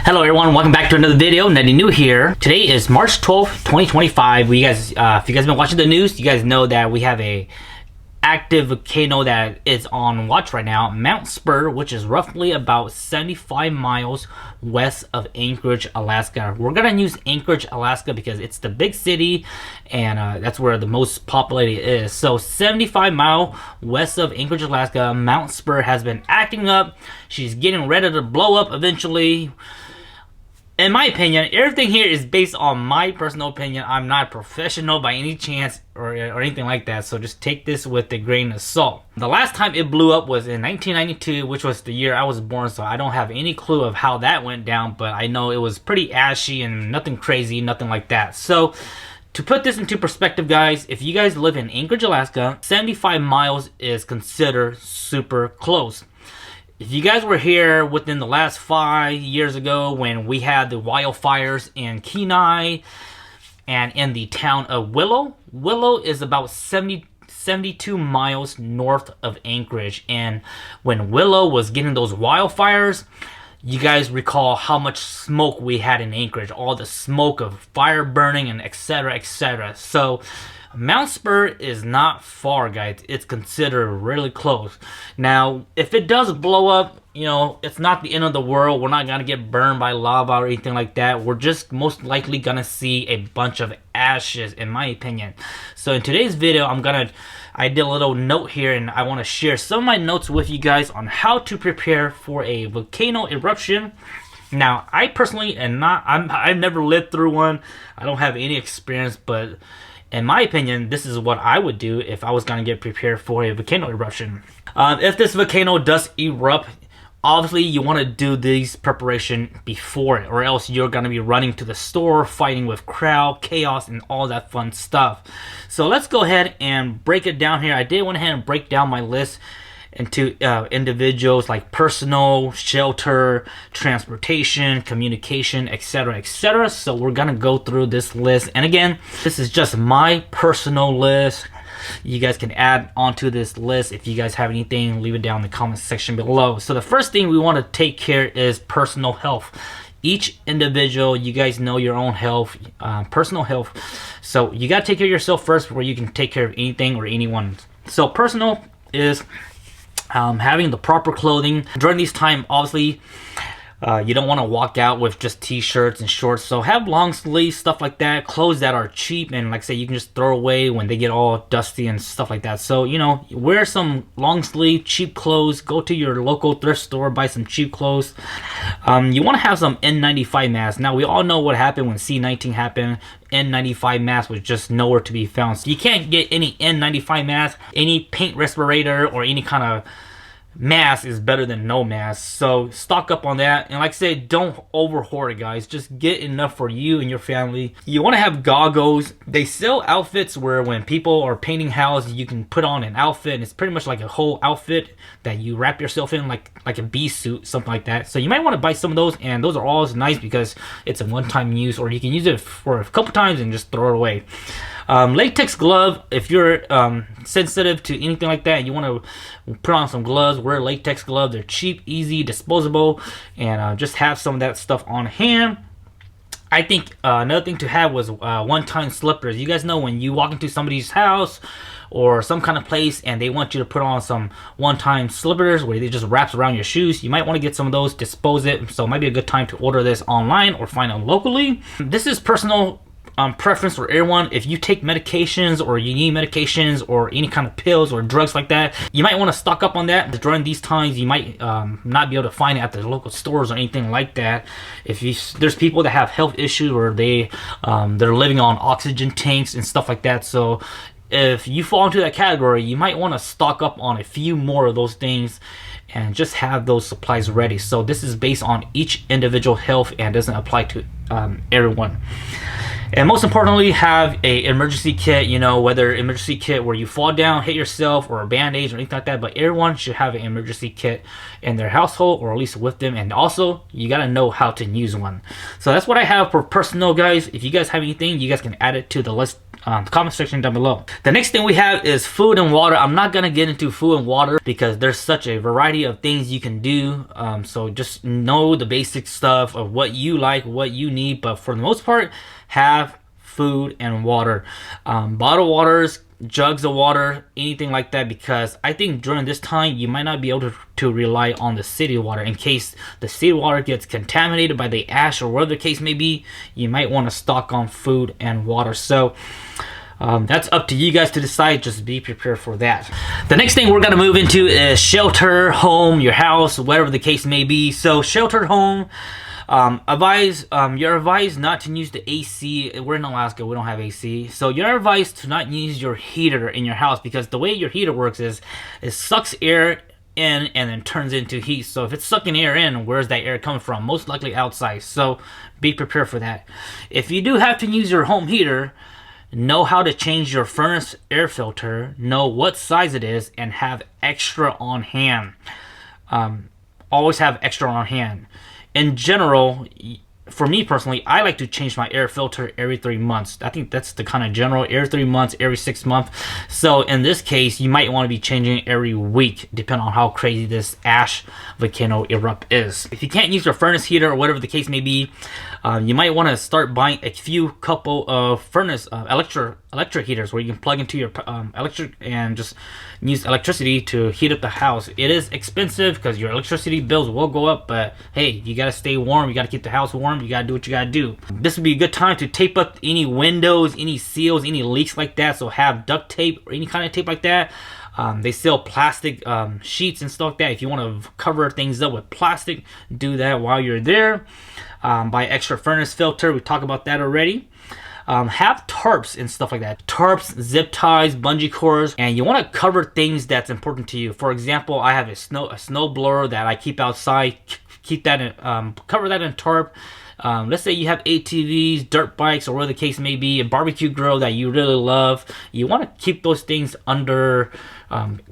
Hello everyone, welcome back to another video. NuttyNu here. Today is March 12th, 2025. If you guys have been watching the news, you guys know that we have a active volcano that is on watch right now, Mount Spurr, which is roughly about 75 miles west of Anchorage, Alaska. We're gonna use Anchorage, Alaska because it's the big city and that's where the most populated is. So 75 miles west of Anchorage, Alaska, Mount Spurr has been acting up. She's getting ready to blow up eventually. In my opinion, everything here is based on my personal opinion. I'm not professional by any chance or anything like that, so just take this with a grain of salt. The last time it blew up was in 1992, which was the year I was born, so I don't have any clue of how that went down, but I know it was pretty ashy and nothing crazy, nothing like that. So to put this into perspective, guys, if you guys live in Anchorage, Alaska, 75 miles is considered super close. If you guys were here within the last 5 years ago when we had the wildfires in Kenai and in the town of Willow is about 72 miles north of Anchorage. And when Willow was getting those wildfires, you guys recall how much smoke we had in Anchorage, all the smoke of fire burning and etc, etc. So Mount Spurr is not far, guys. It's considered really close. Now, if it does blow up, you know, it's not the end of the world. We're not gonna get burned by lava or anything like that. We're just most likely gonna see a bunch of ashes, in my opinion. So in today's video, I did a little note here, and I want to share some of my notes with you guys on how to prepare for a volcano eruption. Now, I personally I've never lived through one. I don't have any experience, but in my opinion, this is what I would do if I was going to get prepared for a volcano eruption. If this volcano does erupt, obviously you want to do these preparation before it, or else you're going to be running to the store, fighting with crowd, chaos, and all that fun stuff. So let's go ahead and break it down here. I did went ahead and break down my list into individuals like personal, shelter, transportation, communication, etc, etc. So we're gonna go through this list, and again, this is just my personal list. You guys can add onto this list. If you guys have anything, leave it down in the comment section below. So the first thing we want to take care is personal health. Each individual, you guys know your own health, personal health, so you got to take care of yourself first before you can take care of anything or anyone. So personal is having the proper clothing during these time. Obviously you don't want to walk out with just t-shirts and shorts, so have long sleeves, stuff like that, clothes that are cheap and, like I say, you can just throw away when they get all dusty and stuff like that. So, you know, wear some long sleeve cheap clothes. Go to your local thrift store, buy some cheap clothes. You want to have some N95 masks. Now, we all know what happened when C-19 happened. N95 mask was just nowhere to be found. So you can't get any N95 mask. Any paint respirator or any kind of mask is better than no mask, so stock up on that. And like I said, don't over hoard it, guys. Just get enough for you and your family. You want to have goggles. They sell outfits where when people are painting houses, you can put on an outfit, and it's pretty much like a whole outfit that you wrap yourself in, like a bee suit, something like that. So you might want to buy some of those, and those are always nice because it's a one-time use, or you can use it for a couple times and just throw it away. Latex glove, if you're sensitive to anything like that, you want to put on some gloves. Wear latex gloves. They're cheap, easy, disposable, and just have some of that stuff on hand. I think another thing to have was one-time slippers. You guys know when you walk into somebody's house or some kind of place and they want you to put on some one-time slippers where they just wraps around your shoes, you might want to get some of those, dispose it. So it might be a good time to order this online or find them locally. This is personal preference for everyone. If you take medications or you need medications or any kind of pills or drugs like that, you might want to stock up on that. During these times, you might not be able to find it at the local stores or anything like that. There's people that have health issues or they're living on oxygen tanks and stuff like that. So if you fall into that category, you might want to stock up on a few more of those things and just have those supplies ready. So this is based on each individual health and doesn't apply to everyone. And most importantly, have a emergency kit. You know, whether emergency kit where you fall down, hit yourself, or a band-aid or anything like that, but everyone should have an emergency kit in their household or at least with them. And also, you gotta know how to use one. So that's what I have for personal, guys. If you guys have anything, you guys can add it to the list the comment section down below. The next thing we have is food and water. I'm not gonna get into food and water because there's such a variety of things you can do. So just know the basic stuff of what you like, what you need. But for the most part, have food and water, bottled waters, jugs of water, anything like that, because I think during this time you might not be able to rely on the city water. In case the city water gets contaminated by the ash or whatever the case may be, you might want to stock on food and water. So that's up to you guys to decide. Just be prepared for that. The next thing we're going to move into is shelter, home, your house, whatever the case may be. So shelter home, you're advised not to use the AC. We're in Alaska, we don't have AC, so you're advised to not use your heater in your house, because the way your heater works is it sucks air in and then turns into heat. So if it's sucking air in, where's that air coming from? Most likely outside. So be prepared for that. If you do have to use your home heater, know how to change your furnace air filter, know what size it is, and have extra on hand. Always have extra on hand. In general, for me personally, I like to change my air filter every 3 months. I think that's the kind of general, every 3 months, every 6 months. So in this case, you might want to be changing every week, depending on how crazy this ash volcano erupt is. If you can't use your furnace heater or whatever the case may be, you might want to start buying a couple of furnace electric heaters where you can plug into your electric and just use electricity to heat up the house. It is expensive because your electricity bills will go up, but hey, you gotta stay warm, you gotta keep the house warm, you gotta do what you gotta do. This would be a good time to tape up any windows, any seals, any leaks like that. So have duct tape or any kind of tape like that. They sell plastic sheets and stuff like that. If you want to cover things up with plastic, do that while you're there. Buy extra furnace filter, we talked about that already. Have tarps and stuff like that. Tarps, zip ties, bungee cords, and you want to cover things that's important to you. For example, I have a snow blower that I keep outside. Keep that in, cover that in tarp. Let's say you have ATVs, dirt bikes, or whatever the case may be, a barbecue grill that you really love. You want to keep those things under,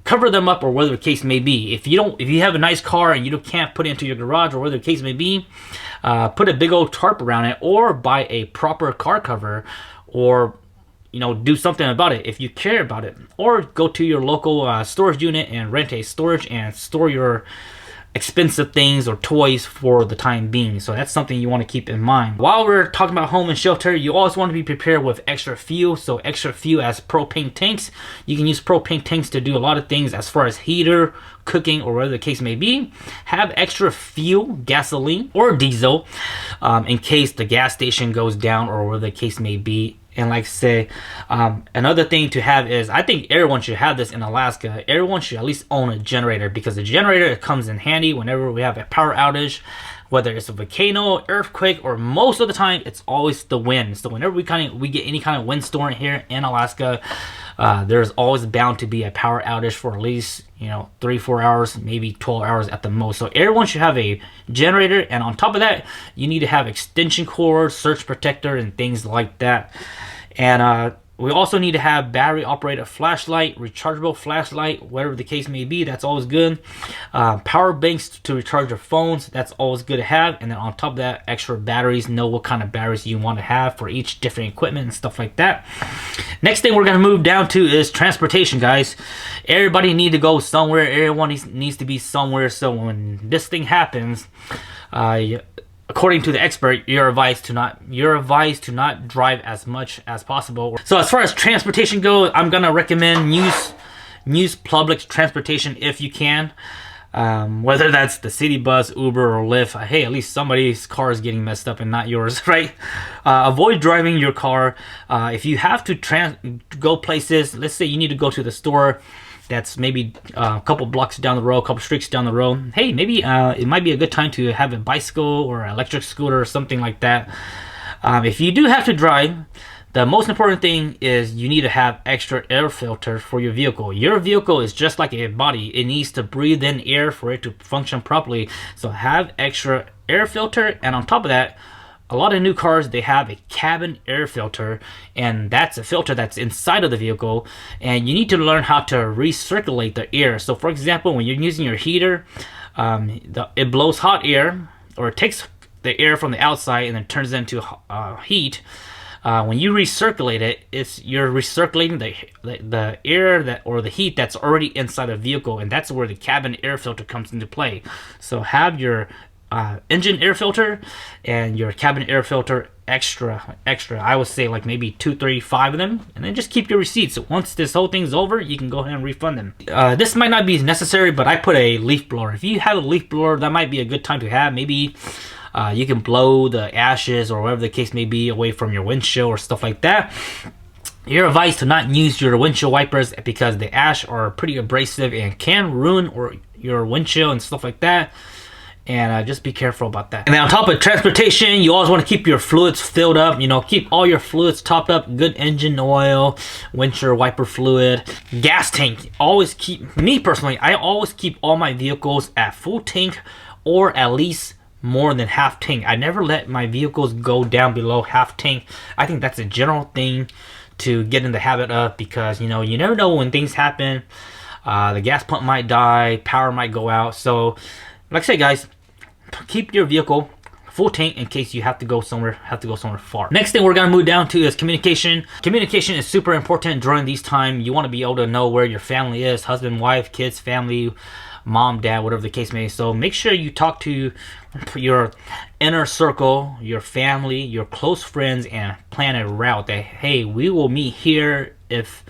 cover them up, or whatever the case may be. If you have a nice car and you can't put it into your garage, or whatever the case may be, put a big old tarp around it, or buy a proper car cover, or do something about it if you care about it, or go to your local storage unit and rent a storage and store your expensive things or toys for the time being. So that's something you want to keep in mind. While we're talking about home and shelter, you always want to be prepared with extra fuel. So extra fuel as propane tanks. You can use propane tanks to do a lot of things as far as heater, cooking, or whatever the case may be. Have extra fuel, gasoline or diesel, in case the gas station goes down or whatever the case may be. And like I say, another thing to have is, I think everyone should have this in Alaska. Everyone should at least own a generator, because the generator comes in handy whenever we have a power outage, whether it's a volcano, earthquake, or most of the time it's always the wind. So whenever we get any kind of windstorm here in Alaska, there's always bound to be a power outage for at least 3-4 hours, maybe 12 hours at the most. So everyone should have a generator, and on top of that, you need to have extension cords, surge protector, and things like that. And we also need to have battery operated flashlight, rechargeable flashlight, whatever the case may be. That's always good. Power banks to recharge your phones. That's always good to have. And then on top of that, extra batteries. Know what kind of batteries you want to have for each different equipment and stuff like that. Next thing we're going to move down to is transportation, guys. Everybody need to go somewhere. Everyone needs to be somewhere. So when this thing happens, according to the expert, you're advised to not drive as much as possible. So as far as transportation goes, I'm gonna recommend use public transportation if you can. Whether that's the city bus, Uber, or Lyft. Hey, at least somebody's car is getting messed up and not yours, right? Avoid driving your car. If you have to go places, let's say you need to go to the store that's maybe a couple blocks down the road, a couple streets down the road. Hey, maybe it might be a good time to have a bicycle or an electric scooter or something like that. If you do have to drive, the most important thing is you need to have extra air filter for your vehicle. Your vehicle is just like a body. It needs to breathe in air for it to function properly. So have extra air filter, and on top of that, a lot of new cars, they have a cabin air filter, and that's a filter that's inside of the vehicle, and you need to learn how to recirculate the air. So for example, when you're using your heater, it blows hot air, or it takes the air from the outside and then turns it into heat. when you recirculate it, you're recirculating the air or the heat that's already inside the vehicle, and that's where the cabin air filter comes into play. So have your engine air filter and your cabin air filter extra. I would say like maybe 2, 3, 5 of them, and then just keep your receipts. Once this whole thing's over, you can go ahead and refund them. This might not be necessary, but I put a leaf blower. If you have a leaf blower, that might be a good time to have. Maybe you can blow the ashes or whatever the case may be away from your windshield or stuff like that. You're advised to not use your windshield wipers because the ash are pretty abrasive and can ruin your windshield and stuff like that. And just be careful about that. And then on top of transportation, you always want to keep your fluids filled up. You know, keep all your fluids topped up. Good engine oil, windshield wiper fluid, gas tank. Always keep, me personally, I always keep all my vehicles at full tank or at least more than half tank. I never let my vehicles go down below half tank. I think that's a general thing to get in the habit of, because you know, you never know when things happen. The gas pump might die, power might go out. So like I said, guys, keep your vehicle full tank in case you have to go somewhere far. Next thing we're gonna move down to is communication. Communication is super important during these times. You want to be able to know where your family is, husband, wife, kids, family, mom, dad, whatever the case may be. So make sure you talk to your inner circle, your family, your close friends, and plan a route that, hey, we will meet here. If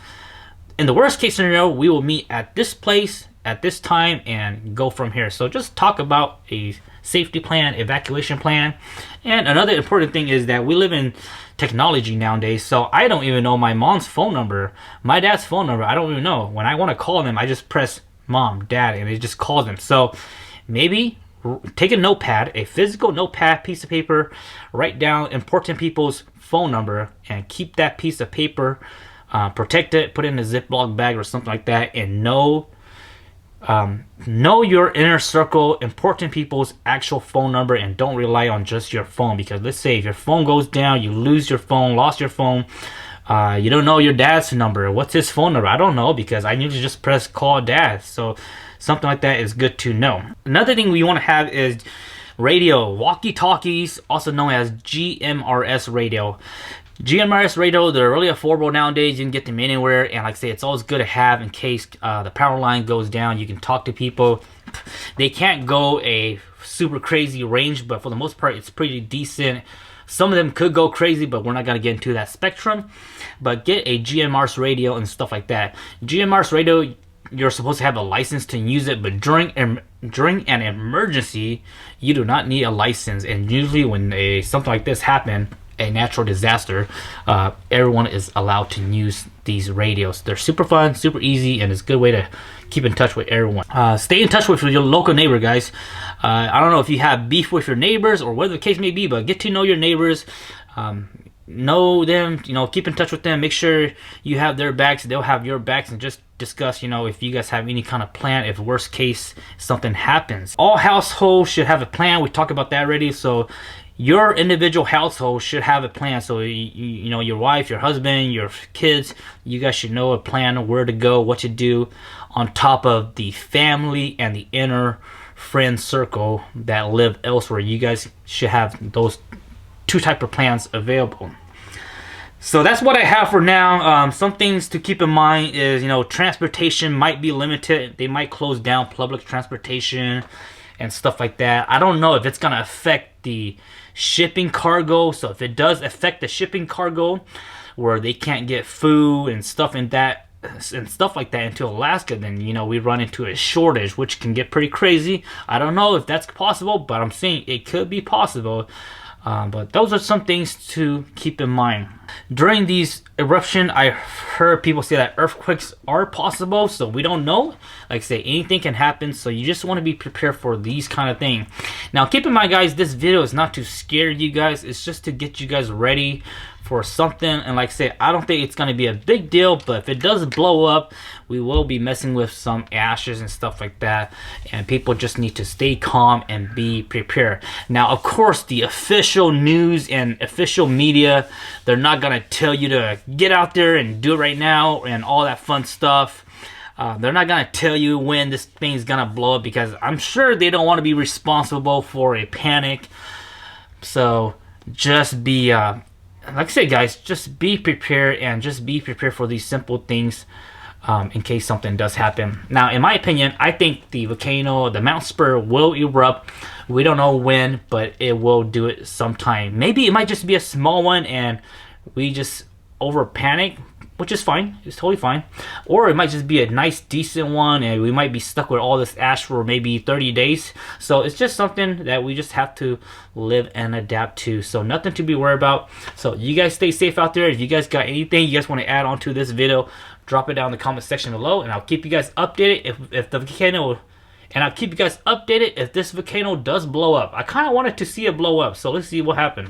in the worst case scenario, we will meet at this place at this time and go from here. So just talk about a safety plan, evacuation plan. And another important thing is that we live in technology nowadays, so I don't even know my mom's phone number, my dad's phone number. I don't even know. When I want to call them, I just press mom, dad, and it just calls them. So maybe take a notepad, a physical notepad, piece of paper, write down important people's phone number, and keep that piece of paper, protect it, put it in a Ziploc bag or something like that, and know your inner circle, important people's actual phone number, and don't rely on just your phone. Because let's say if your phone goes down, you lose your phone, lost your phone, you don't know your dad's number. What's his phone number? I don't know, because I need to just press call dad. So something like that is good to know. Another thing we want to have is radio, walkie-talkies, also known as GMRS radio. GMRS radio, they're really affordable nowadays. You can get them anywhere, and like I say, it's always good to have in case the power line goes down. You can talk to people. They can't go a super crazy range, but for the most part, it's pretty decent. Some of them could go crazy, but we're not going to get into that spectrum. But get a GMRS radio and stuff like that. GMRS radio, you're supposed to have a license to use it, but during an emergency, you do not need a license. And usually when something like this happens, a natural disaster, everyone is allowed to use these radios. They're super fun, super easy, and it's a good way to keep in touch with everyone. Stay in touch with your local neighbor, guys. I don't know if you have beef with your neighbors or whatever the case may be, but get to know your neighbors. Know them, you know, keep in touch with them. Make sure you have their backs, they'll have your backs, and just discuss, you know, if you guys have any kind of plan if worst case something happens. All households should have a plan. We talked about that already. So your individual household should have a plan. So you know, your wife, your husband, your kids, you guys should know a plan of where to go, what to do, on top of the family and the inner friend circle that live elsewhere. You guys should have those two type of plans available. So that's what I have for now. Some things to keep in mind is, you know, transportation might be limited. They might close down public transportation and stuff like that. I don't know if it's gonna affect the shipping cargo. So if it does affect the shipping cargo, where they can't get food and stuff like that into Alaska, then, you know, we run into a shortage, which can get pretty crazy. I don't know if that's possible, but I'm saying it could be possible. But those are some things to keep in mind. During these eruptions, I heard people say that earthquakes are possible, so we don't know. Like I say, anything can happen, so you just want to be prepared for these kind of things. Now, keep in mind, guys, this video is not to scare you guys. It's just to get you guys ready for something. And like I say, I don't think it's going to be a big deal, but if it does blow up, we will be messing with some ashes and stuff like that, and people just need to stay calm and be prepared. Now, of course, the official news and official media, they're not going to tell you to get out there and do it right now and all that fun stuff. They're not going to tell you when this thing's going to blow up, because I'm sure they don't want to be responsible for a panic. So just be like I said, guys, just be prepared, and just be prepared for these simple things in case something does happen. Now, in my opinion, I think the volcano, the Mount Spurr, will erupt. We don't know when, but it will do it sometime. Maybe it might just be a small one and we just over panic, which is fine. It's totally fine. Or it might just be a nice, decent one, and we might be stuck with all this ash for maybe 30 days. So it's just something that we just have to live and adapt to. So nothing to be worried about. So you guys stay safe out there. If you guys got anything you guys want to add on to this video, drop it down in the comment section below, and I'll keep you guys updated if the volcano, and I'll keep you guys updated if this volcano does blow up. I kind of wanted to see it blow up, so let's see what happens.